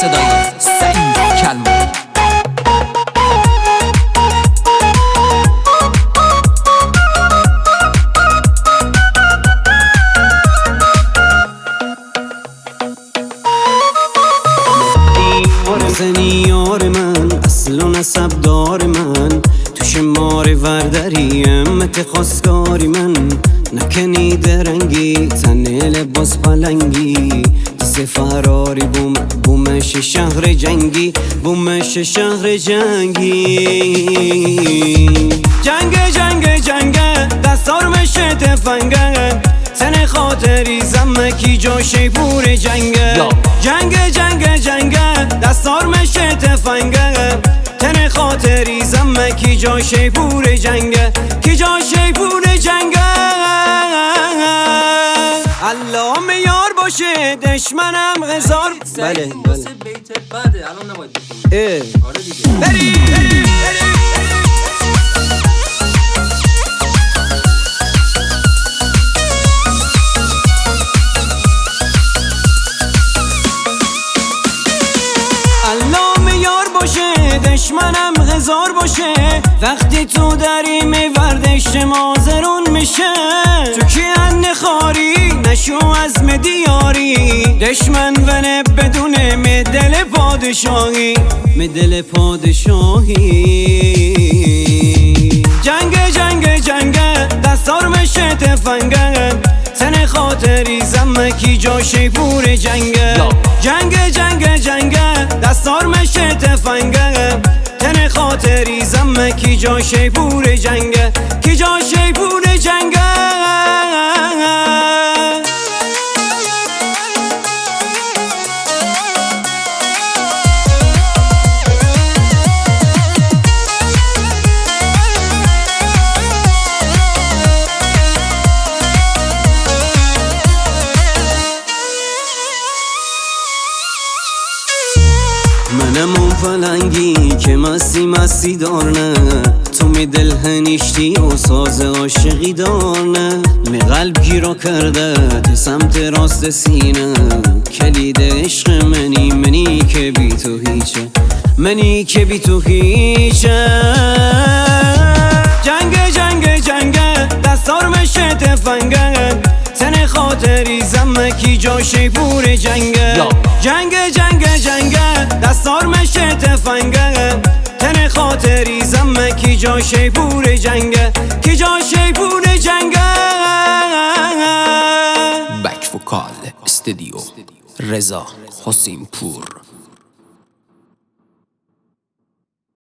صدای سعید کلمانی. زنی یار من، اصل و نسب دار من، توش مار وردری امت خواستگاری من. نکنی درنگی تن لباس پلنگی، تیز فراری بومش شهر جنگی، بومش شهر جنگی. جنگ دستار مشه تفنگه، تن خاطری زمکی جاشه پور جنگه. جنگ دستار مشه تفنگه، تن خاطری زمکی جاشه پور جنگه، کی جاشه پور جنگه. علام یار باشه دشمنم هزار. بله بیت بعده الان نباید بکنیم. آره دیگه بری علام یار باشه دشمنم هزار باشه، وقتی تو داری میوردش مازرون میشه. تو کی خاری نشو از مدیاری، دشمن ونه بدون مدل پادشاهی، مدل پادشاهی. جنگ دستار مشه تفنگه، تن خاطری زمکی جاشه پور جنگه. جنگ دستار مشه تفنگه، تن خاطری زمکی جاشه پور جنگه، کی جاشه پور جنگه. منم اون فلنگی که مستی دارنه، تو می دل هنیشتی و ساز عاشقی دارنه. می قلب گیرا کرده تی سمت راست سینه، کلید عشق منی که بی تو هیچه، منی که بی تو هیچه. جنگ دستار مشه تفنگه، تن خاطری زمکی جاشه پور جنگه. جنگ دستار مشه تفنگه، تن خاطری زمکی جاشه پور جنگه، کی جاشه پور جنگه. بک وکال استودیو رضا حسین پور.